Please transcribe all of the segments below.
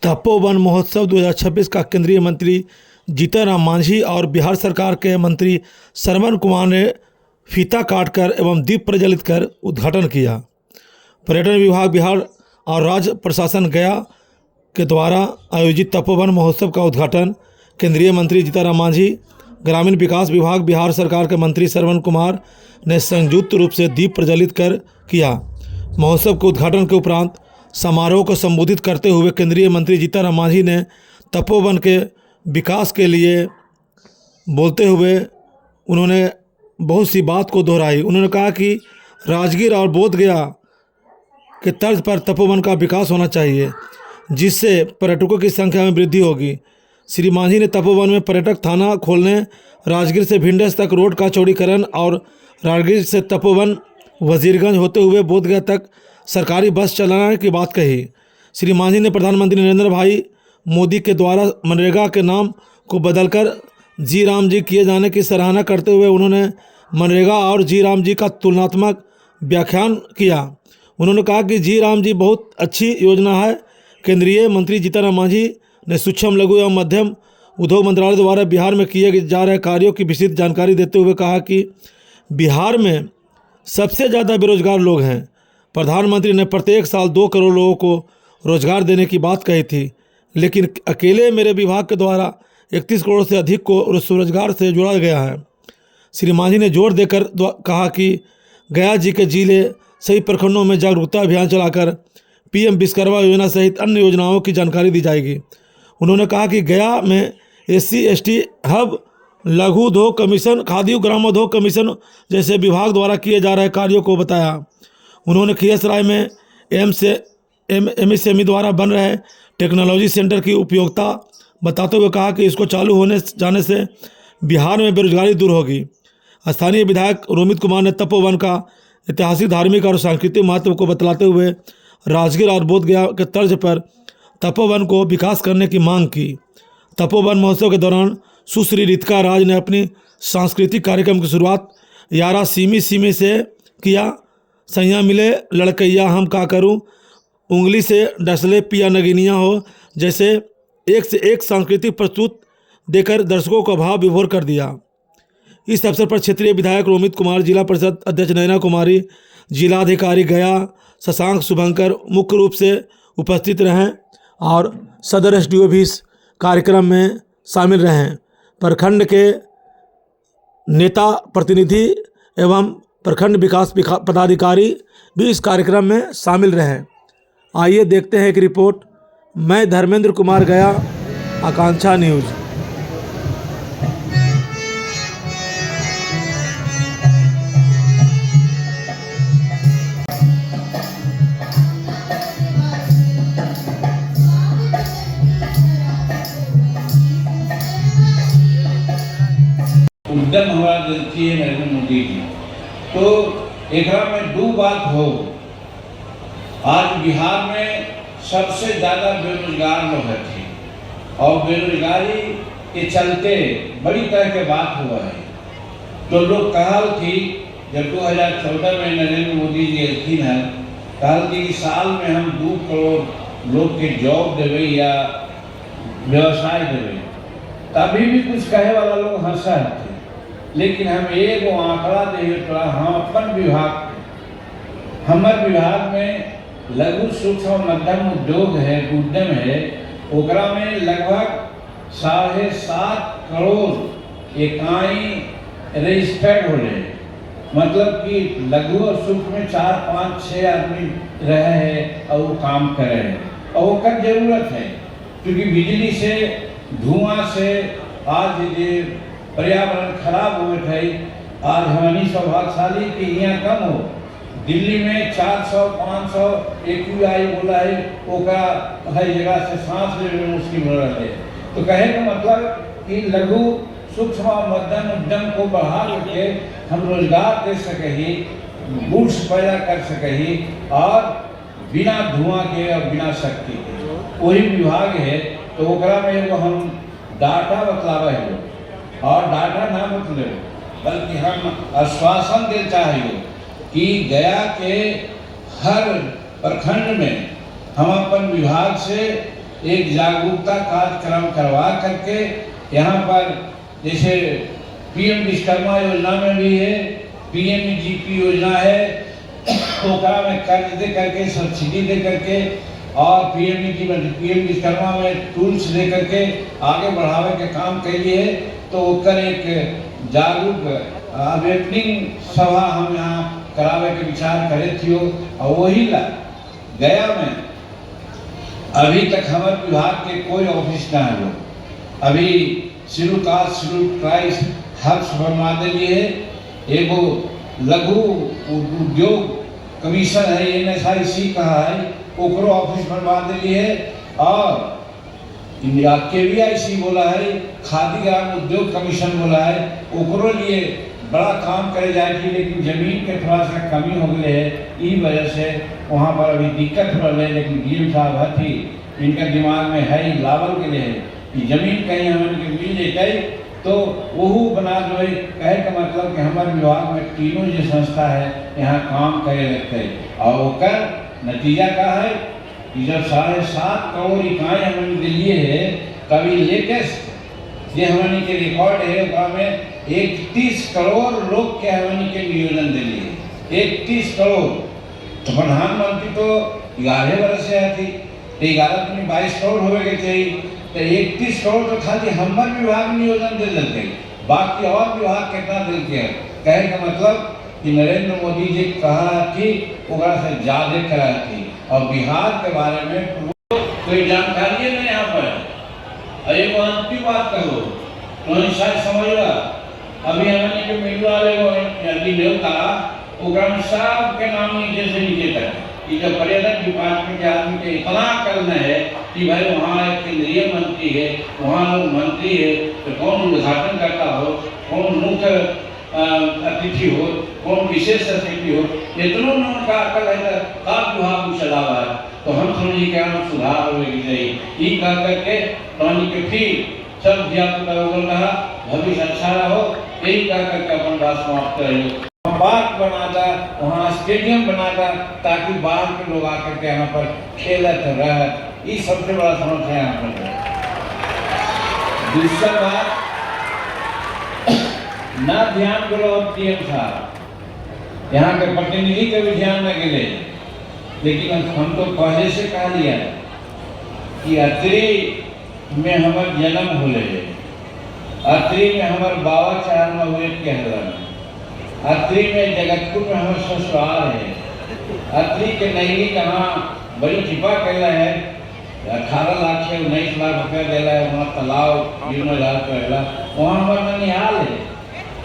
तपोवन महोत्सव 2026 का केंद्रीय मंत्री जीतनराम मांझी और बिहार सरकार के मंत्री श्रवण कुमार ने फीता काटकर एवं दीप प्रज्वलित कर उद्घाटन किया। पर्यटन विभाग बिहार और राज्य प्रशासन गया के द्वारा आयोजित तपोवन महोत्सव का उद्घाटन केंद्रीय मंत्री जीतनराम मांझी, ग्रामीण विकास विभाग बिहार सरकार के मंत्री श्रवण कुमार ने संयुक्त रूप से दीप प्रज्वलित कर किया। महोत्सव के उद्घाटन के उपरांत समारोह को संबोधित करते हुए केंद्रीय मंत्री जीतनराम मांझी ने तपोवन के विकास के लिए बोलते हुए उन्होंने बहुत सी बात को दोहराई। उन्होंने कहा कि राजगीर और बोधगया के तर्ज पर तपोवन का विकास होना चाहिए, जिससे पर्यटकों की संख्या में वृद्धि होगी। श्री मांझी ने तपोवन में पर्यटक थाना खोलने, राजगीर से भिंडस तक रोड का चौड़ीकरण और राजगीर से तपोवन वजीरगंज होते हुए बोधगया तक सरकारी बस चलाने की बात कही। श्री मांझी ने प्रधानमंत्री नरेंद्र भाई मोदी के द्वारा मनरेगा के नाम को बदलकर जी राम जी किए जाने की सराहना करते हुए उन्होंने मनरेगा और जी राम जी का तुलनात्मक व्याख्यान किया। उन्होंने कहा कि जी राम जी बहुत अच्छी योजना है। केंद्रीय मंत्री जीतनराम मांझी ने सूक्ष्म लघु एवं मध्यम उद्योग मंत्रालय द्वारा बिहार में किए जा रहे कार्यों की विस्तृत जानकारी देते हुए कहा कि बिहार में सबसे ज़्यादा बेरोजगार लोग हैं। प्रधानमंत्री ने प्रत्येक साल 2 करोड़ लोगों को रोजगार देने की बात कही थी, लेकिन अकेले मेरे विभाग के द्वारा 31 करोड़ से अधिक को स्वरोजगार से जोड़ा गया है। श्री मांझी ने जोर देकर कहा कि गया जी के जिले सही प्रखंडों में जागरूकता अभियान चलाकर पीएम विश्वकर्मा योजना सहित अन्य योजनाओं की जानकारी दी जाएगी। उन्होंने कहा कि गया में SC/ST हब, लघु उद्योग कमीशन, खादी ग्रामोद्योग कमीशन जैसे विभाग द्वारा किए जा रहे कार्यों को बताया। उन्होंने खियसराय में MSME द्वारा बन रहे टेक्नोलॉजी सेंटर की उपयोगिता बताते हुए कहा कि इसको चालू होने जाने से बिहार में बेरोजगारी दूर होगी। स्थानीय विधायक रोमित कुमार ने तपोवन का ऐतिहासिक, धार्मिक और सांस्कृतिक महत्व को बतलाते हुए राजगीर और बोधगया के तर्ज पर तपोवन को विकास करने की मांग की। तपोवन महोत्सव के दौरान सुश्री रितिका राज ने अपनी सांस्कृतिक कार्यक्रम की शुरुआत यारा सीमी सीमी से किया। सैया मिले लड़कैया हम का करूं, उंगली से डसले पिया नगिनिया हो जैसे एक से एक सांस्कृतिक प्रस्तुत देकर दर्शकों को भाव विभोर कर दिया। इस अवसर पर क्षेत्रीय विधायक रोमित कुमार, जिला परिषद अध्यक्ष नैना कुमारी, जिलाधिकारी गया शशांक शुभंकर मुख्य रूप से उपस्थित रहें और सदर SDO भी इस कार्यक्रम में शामिल रहें। प्रखंड के नेता प्रतिनिधि एवं प्रखंड विकास पदाधिकारी भी इस कार्यक्रम में शामिल रहें। आइए देखते हैं एक रिपोर्ट। मैं धर्मेंद्र कुमार, गया, आकांक्षा न्यूज़। उद्यम हमारा देती है नरेंद्र मोदी जी। तो एकरा में दो बात हो। आज बिहार में सबसे ज़्यादा बेरोजगार लोग थे और बेरोजगारी के चलते बड़ी तरह के बात हुआ है। तो लोग कहल थी जब 2014 में नरेंद्र मोदी जी एलखिन है, कहल थी कि साल में हम 2 करोड़ लोग के जॉब देवे या व्यवसाय देवे। तभी भी कुछ कहे वाला लोग हंसा थे, लेकिन हम एगो आंकड़ा दे तोरा हम अपन विभाग, हमारे विभाग में लघु सूक्ष्म मध्यम उद्योग है, उद्यम है, ओकरा में लगभग 7.5 करोड़ इकाई रजिस्टर्ड हो रहे। मतलब कि लघु और सूक्ष्म में 4, 5, 6 आदमी रहे हैं और वो काम कर रहे हैं और ओकर जरूरत है, क्योंकि बिजली से, धुआं से आज ये पर्यावरण खराब हो गए। आज हमारी सौभाग्यशाली कि यहाँ कम हो। दिल्ली में 400, 500 AQI बोला है, ओका हर जगह से सांस लेने में मुश्किल हो रहा है। तो कहे का मतलब कि लघु सूक्ष्म और मध्यम उद्यम को बढ़ा के हम रोजगार दे सके, गुड्स पैदा कर सके और बिना धुआं के और बिना शक्ति के। वही विभाग है। तो ओकरा में वो हम डाटा बतलावे है और डाटा ना मतलब, बल्कि हम आश्वासन दे चाहिए कि गया के हर प्रखंड में हम अपन विभाग से एक जागरूकता कार्यक्रम करवा करके यहाँ पर जैसे पीएम विश्वकर्मा योजना में भी है, पीएमजीपी योजना है, ओकरा में कर्ज दे करके, सब्सिडी दे करके, और पीएम विश्वकर्मा में टूल्स दे करके आगे बढ़ावे के काम करिए है। तो ओकर एक जागरूक अवेकनिंग सभा हम यहाँ करावे के विचार करे थी। और वही ला गया में अभी तक हमारे विभाग के कोई ऑफिस ना है। अभी schedule caste schedule tribes hubs बनवा दिए है। एगो लघु उद्योग कमीशन है, NSIC कहा है, ओकरो ऑफिस बनवा दिए है। और इंडिया KVIC बोला है, खादी ग्राम उद्योग कमीशन बोला है, ओकरो लिए बड़ा काम करे जाएगी। लेकिन जमीन के थोड़ा सा कमी हो गए है, इस वजह से वहाँ पर अभी दिक्कत हो रही है। लेकिन DM साहब हथी इनका दिमाग में है ही लावल के लिए है कि जमीन कहीं हमें मिल जाए तो वहू बना दो। कहे का मतलब कि हमारे विभाग में तीनों जो संस्था है यहाँ काम करे लगते हैं। और ओकर नतीजा का है कि जब 7.5 करोड़ इकाई हमने दिल्ली है, तभी लेटेस्ट ये हमने के रिकॉर्ड है, में 31 करोड़ लोग के हमने के नियोजन दिल्ली है। 31 करोड़। तो प्रधानमंत्री तो 11 वर्ष से थी, 11 में 22 करोड़ होवे के चाहिए। तो 31 करोड़ तो खाली हमारे विभाग नियोजन दे देते, बाकी और विभाग कितना देते हैं। कहे का मतलब कि नरेंद्र मोदी जी कहा कि ओकरा से ज्यादा करा थी। और बिहार के बारे में कोई जानकारी नहीं यहाँ पर। एक अंतिम बात कहो तो शायद समझ अभी हमने के मिल वाले ओकरा में सब के नाम नीचे से नीचे तक कि जब पर्यटन डिपार्टमेंट के आदमी के इतना करना है कि भाई वहाँ एक केंद्रीय मंत्री है, वहाँ लोग मंत्री है, तो कौन उद्घाटन करता हो, कौन मुख्य अतिथि हो, कौन विशेष अतिथि हो, इतना उनका अकल है का विभाग को चलावा है। तो हम समझिए क्या सुधार होगी चाहिए। ये कह करके पानी के फिर सब व्यापक रहा, भविष्य अच्छा रहो, यही कह करके अपन बात समाप्त करेंगे। पार्क बनाता, वहाँ स्टेडियम बनाता, ताकि बाहर के लोग आकर के यहाँ पर खेलत रह। ये सबसे बड़ा समस्या यहाँ पर है। दूसरा बात ना ध्यान करो PM साहब, यहाँ के प्रतिनिधि के भी ध्यान न गिरे। लेकिन हम तो पहले से कह दिया कि अत्रि में हमार जन्म होले, अत्रि में हमार बाबा चार हुए के हरण, अत्रि में जगतपुर में हमारे ससुराल है, अत्रि के नैनी कहाँ बड़ी चिपा कहला है, 18 लाख से 19 लाख रुपया देला है, वहाँ तालाब 20,000 कहला, वहाँ हमारा ननिहाल है।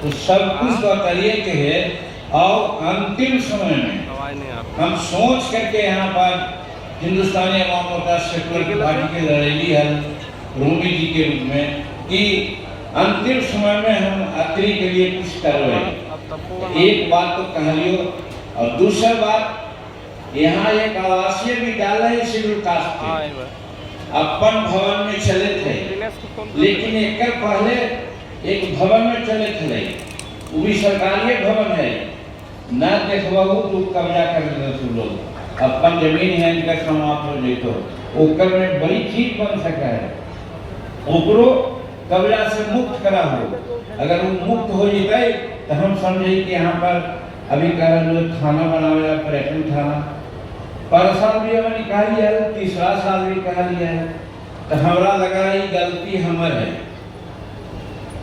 तो सब कुछ बताइए के है। और अंतिम समय में हम सोच करके यहाँ पर हिंदुस्तानी अवाम मोर्चा सेकुलर पार्टी के लड़ेली है रूमी जी के रूप में कि अंतिम समय में हम अत्रि के लिए कुछ करवाए। एक बात तो कह लियो। और दूसरा बात, यहाँ एक आवासीय विद्यालय है शेड्यूल कास्ट के, अपन भवन में चले थे, लेकिन एक पहले एक भवन में चले थे, वो भी सरकारी भवन है, न देखबहू तो कब्जा कर लेते लोग, अपन जमीन है इनका समाप्त हो जेतो, ओकर में बड़ी चीज बन सका है, ओकरो कब्जा से मुक्त करा हो। अगर वो मुक्त हो जाए तो हम समझे कि यहाँ पर अभी कह रहे थाना बनावे, पर्यटन थाना, पर साल भी हमने कहा लिया है, तीसरा साल भी कहा लिया है। तो हमारा लगा ये गलती हमारे है।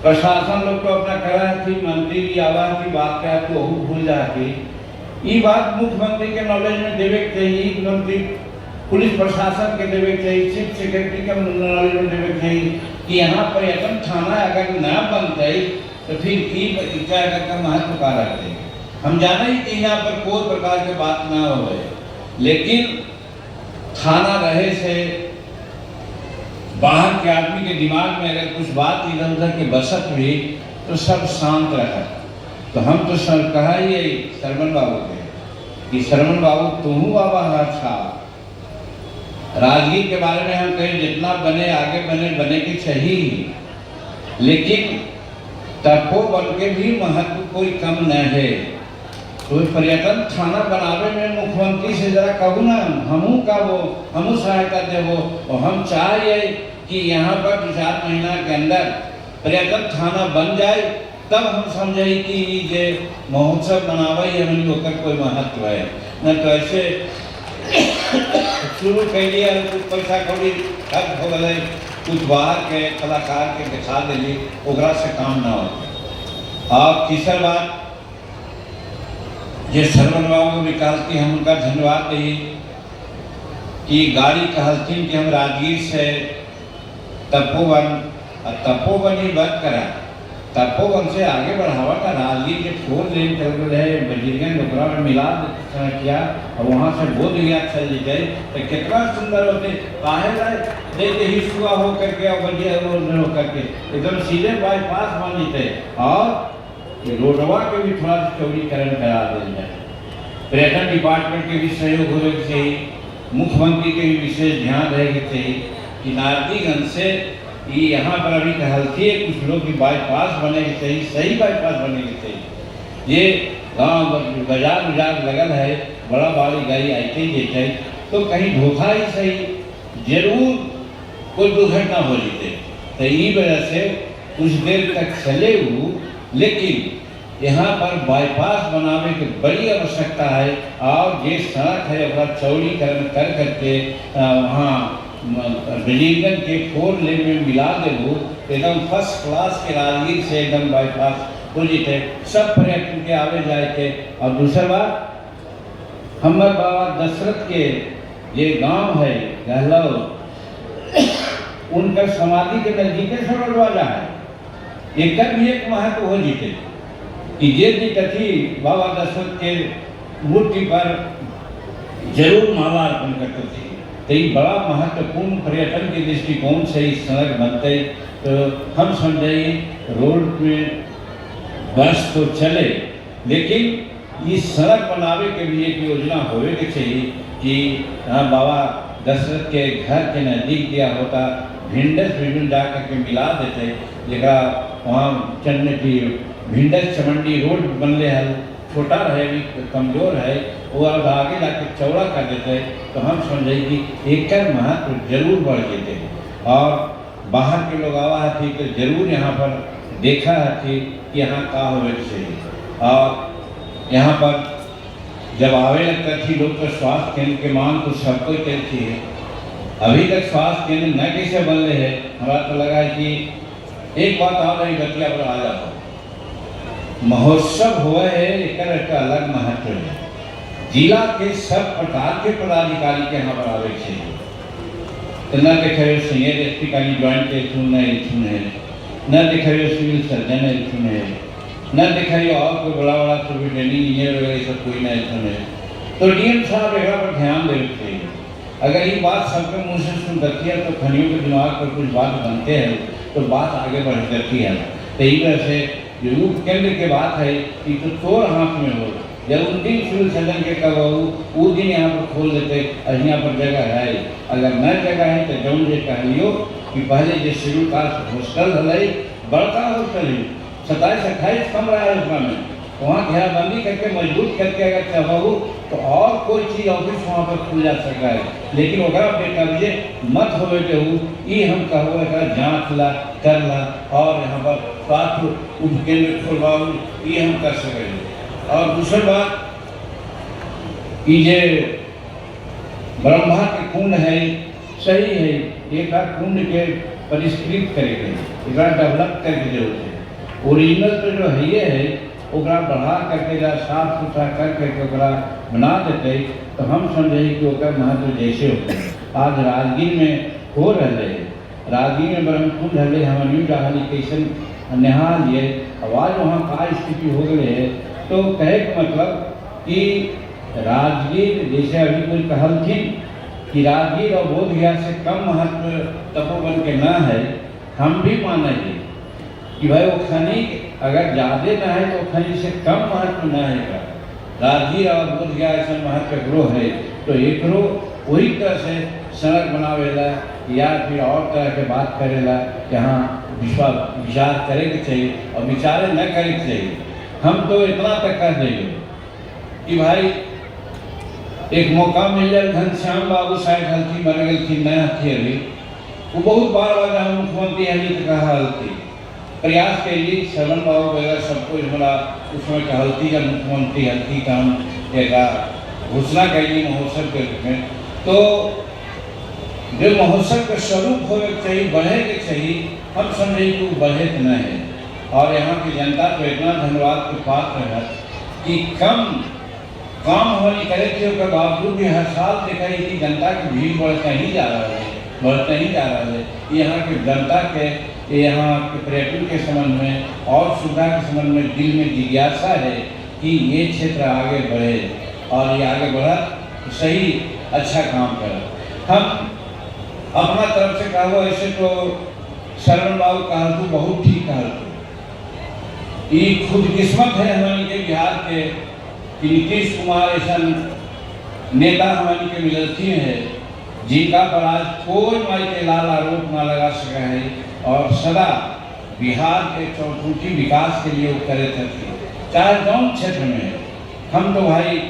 प्रशासन लोग तो अपना करा थी, मंत्री की आवाज की बात क्या तो भूल जाती। ये बात मुख्यमंत्री के नॉलेज में देवे के चाहिए, मंत्री पुलिस प्रशासन के देवे के चाहिए, चीफ सेक्रेटरी के नॉलेज में देवे के चाहिए कि यहाँ पर्यटन थाना अगर न बनते तो फिर का महत्व का रखते। हम जाना ही कि यहाँ पर कोई प्रकार की बात ना हो, लेकिन थाना रहे से बाहर के आदमी के दिमाग में अगर कुछ बात इधर उधर की बसत हुई तो सब शांत रहा। तो हम तो सर कहा ही सरमन बाबू के कि सरमन बाबू तुम बाबा अच्छा राजगीर के बारे में हम कहें जितना बने आगे बने के चाहिए, लेकिन तपो बन के भी महत्व कोई कम न है। तो पर्यटन थाना बनावे में मुख्यमंत्री से जरा कहू ना, हमू का वो हमू सहायता देवो। और हम चाहिए कि यहाँ पर 2-4 महीना के अंदर पर्यटन थाना बन जाए, तब हम समझे कि ये महोत्सव मनावे हमन ओकर कोई महत्व है। न तो ऐसे शुरू कर लिया, कुछ पैसा कौड़ी खर्च हो गए, कुछ बाहर के कलाकार के दिखा दिली, ओकरा से काम ना हो। और तीसरा बात, ये श्रवण बाबू विकास की हम उनका धन्यवाद दी कि गाड़ी कहलथिन कि हम राजगीर से तपोवन और तपोवन ही बंद करा, तपोवन से आगे बढ़ावा का राजगीर के 4 लेन चल रहे बजीरगंज ओकरा में मिला किया और वहाँ से बोध गया चल जाए तो कितना सुंदर होते। काहे देखे ही सुआ हो करके और बजिया हो करके एकदम सीधे बाईपास बन जाते और रोडवा के भी थोड़ा चौड़ीकरण करा दिया जाए। पर्यटन डिपार्टमेंट के भी सहयोग होने के चाहिए, मुख्यमंत्री के भी विशेष ध्यान रहेगा चाहिए कि नारदीगंज से यहाँ पर अभी कहलती है कुछ लोग की बाईपास बने के चाहिए, सही बाईपास बने के चाहिए। ये गांव बाजार उजार लगल है, बड़ा बड़ी गाड़ी आते ही देते तो कहीं धोखा ही सही जरूर कोई दुर्घटना हो जाते। तो ये वजह से कुछ देर तक चले हुए, लेकिन यहाँ पर बाईपास बनाने की बड़ी आवश्यकता है। और ये सड़क है अपना चौड़ीकरण कर करके वहाँ बिलीगंज के 4 लेन में मिला देवो, एकदम फर्स्ट क्लास के राजगीर से एकदम बाईपास हो जाते, सब पर्यटन के आवे जाए थे। और दूसरा बात, हमारे बाबा दशरथ के ये गांव है गहलौर, उनका समाधि के नजदीक सरोडवाजा है, एक भी एक महत्व हो जीते कि जे थी बाबा दशरथ के मूर्ति पर जरूर माला अर्पण करते थे। तो ये बड़ा महत्वपूर्ण पर्यटन के दृष्टिकोण से इस सड़क बनते तो हम समझे रोड में बस तो चले, लेकिन इस सड़क बनावे के लिए एक योजना होवे के चाहिए कि हाँ बाबा दशरथ के घर के नज़दीक दिया होता, भिंडस भिंड जा करके मिला देते, जगह वहाँ चलने की भिंडस चमंडी रोड बनले है, छोटा रहे भी कमजोर है, वो अब आगे जाके चौड़ा कर देते तो हम समझे कि एक महत्व जरूर बढ़ जाते। और बाहर के लोग आवा थी तो जरूर यहाँ पर देखा थी कि यहाँ का होवे चाहिए। और यहाँ पर जब आवे लगता थी लोग तो स्वास्थ्य केंद्र के मांग तो सबको करती है। अभी तक स्वास्थ्य केंद्र न कैसे बन रहे हैं, हमारा तो लगा है कि एक बात आ रही बतिया पर आ जाओ, महोत्सव हुआ है एक अलग महत्व है। जिला के सब प्रकार के पदाधिकारी के यहाँ पर आवे चाहिए, तो न देखे सीनियर एसपी का ज्वाइंट इलेक्शन है, न देखे सिविल सर्जन इलेक्शन है, न देखे और कोई बड़ा बड़ा सुपरिटेंडिंग इंजीनियर वगैरह सब कोई ना इलेक्शन है। तो डीएम साहब एक पर ध्यान देना चाहिए। अगर ये बात सबके मुँह से सुन सकती है तो खनियों के दिमाग पर कुछ बात बनते हैं तो बात आगे बढ़ जाती है। तो इस वजह से जो केंद्र के बात है कि तो तोर हाथ में हो, जब उन दिन सिविल सर्जन के कब वो दिन यहाँ पर खोल देते, यहाँ पर जगह है, अगर न जगह है तो जौन जे कह लियो कि पहले जो शेड्यूल कास्ट हॉस्टल है बड़का हॉस्टल है, 27-28 कमरा है उसमें, वहाँ घेराबंदी करके मजबूत करके अगर चाहो तो और कोई चीज़ ऑफिस वहाँ पर खुल जा सकता है, लेकिन ओकरा बेकब्जे मत होवे के ये हम कहो जाँच ला कर ला और यहाँ पर स्वास्थ्य उपकेंद्र खोलवाओ, ये हम कर सकें। और दूसरी बात कि ये ब्रह्मा के कुंड है सही है, एक कुंड के परिष्कृत करेंगे, एक डेवलप करके जरूरत है। ओरिजिनल तो जो है ये है ओकरा बढ़ा करके जरा साफ सुथरा करके ओकरा बना देते तो हम समझे कि ओकर महत्व जैसे होते। आज राजगीर में हो रहे, राजगीर में ब्रह्मकुंड है, हम न्यू जहाली कैसे नहा लिए, आवाज़ वहाँ का स्थिति हो गई है। तो कहे का मतलब कि राजगीर जैसे अभी कोई कहलखिन कि राजगीर और बोध गया से कम महत्व तपोवन के न है, हम भी मानेंगे कि भाई वो खनी अगर ज़्यादा ना है तो खनी से कम महत्व न है। राजगीर और बोध गया ऐसा महत्व ग्रोह है तो एक वही तरह से सड़क बनावेला या फिर और तरह के बात करेला, यहाँ विचार करे के चाहिए और विचार न करे के चाहिए। हम तो इतना तक कर देंगे कि भाई एक मौका मिल जाए, घनश्याम बाबू साहब हल्की बन गई थी, नया थी अभी, वो बहुत बार बार हम मुख्यमंत्री हली तो कहा हल्की प्रयास के लिए श्रवण बाबू वगैरह सबको हमारा उसमें कहलती का मुख्यमंत्री हल्की का हम एक घोषणा कैली महोत्सव के रूप में। तो जो महोत्सव का स्वरूप होने के चाहिए, बढ़े के चाहिए, हम समझे कि वो बढ़े तो नहीं है। और यहाँ की जनता को इतना धन्यवाद के पात्र है कि कम काम होने करे थे उसके बावजूद भी हर साल दिखाई कि जनता की भीड़ बढ़ता ही जा रहा है, बढ़ता ही जा रहा है। यहाँ की जनता के, यहाँ के पर्यटन के संबंध में और सुविधा के संबंध में दिल में जिज्ञासा है कि ये क्षेत्र आगे बढ़े और ये आगे बढ़ा तो सही अच्छा काम करे। हम अपना तरफ से कहो ऐसे तो श्रवण बाबू कहा तो बहुत ठीक कहा तो ये खुदकिस्मत है हमारे के बिहार के कि नीतीश कुमार ऐसा नेता हमारे के मिलती है जिनका पर आज कोई माई के लाल आरोप ना लगा सका है और सदा बिहार के चौमुखी विकास के लिए वो करे थे, चाहे कौन क्षेत्र में। हम तो भाई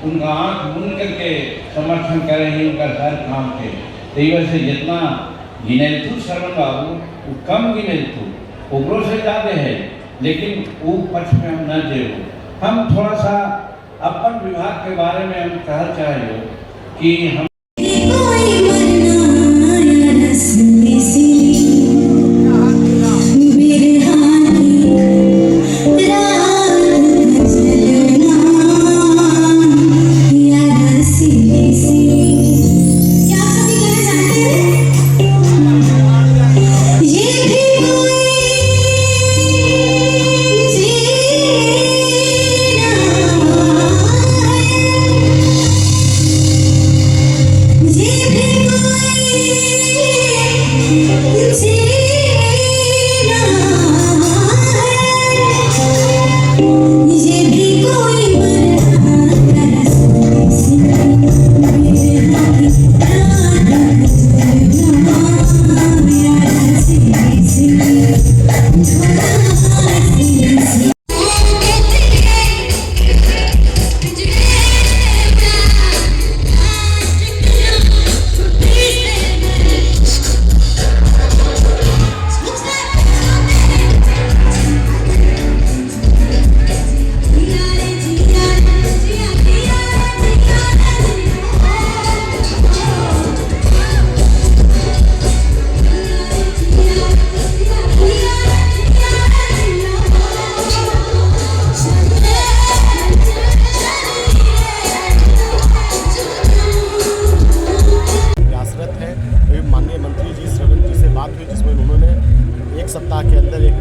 उनका आंख मूंद करके समर्थन करें ही उनका हर काम के। तो ये वजह से जितना गिनेलतू श्रवण बाबू वो कम गिनेलतू ओकरों से ज़्यादा है, लेकिन वो पक्ष में हम न जे। हम थोड़ा सा अपन विभाग के बारे में हम कहना चाहिए कि हम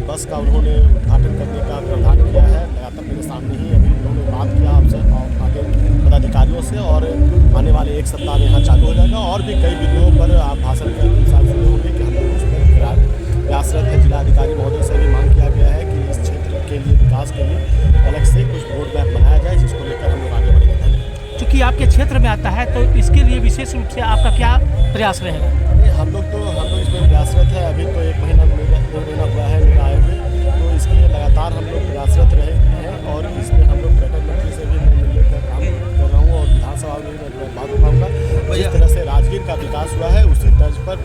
बस का उन्होंने उद्घाटन करने का प्रावधान किया है। लगातार मेरे सामने ही अभी उन्होंने बात किया आपसे आगे पदाधिकारियों से और आने वाले एक सप्ताह में यहाँ चालू हो जाएगा। और भी कई बिंदुओं पर आप भाषण के अनुसार सुने होंगे कि हम लोग उस पर प्रयासरत है। जिलाधिकारी महोदय से भी मांग किया गया है कि इस क्षेत्र के लिए विकास के लिए अलग से कुछ रोड मैप बनाया जाए, जिसको लेकर हम लोग आगे बढ़ेंगे। चूँकि आपके क्षेत्र में आता है तो इसके लिए विशेष रूप से आपका क्या प्रयास रहेगा? हम लोग इसमें प्रयासरत है। अभी तो 1 महीना हुआ है मेरा आए हुए, तो इसके लिए लगातार हम लोग प्रयासरत रहे हैं। और इसमें हम लोग पर्यटन मंत्री से भी मैं मिलने का काम कर रहा हूँ और विधानसभा में मैं बात उठाऊँगा। जिस तरह से राजगीर का विकास हुआ है उसी तर्ज पर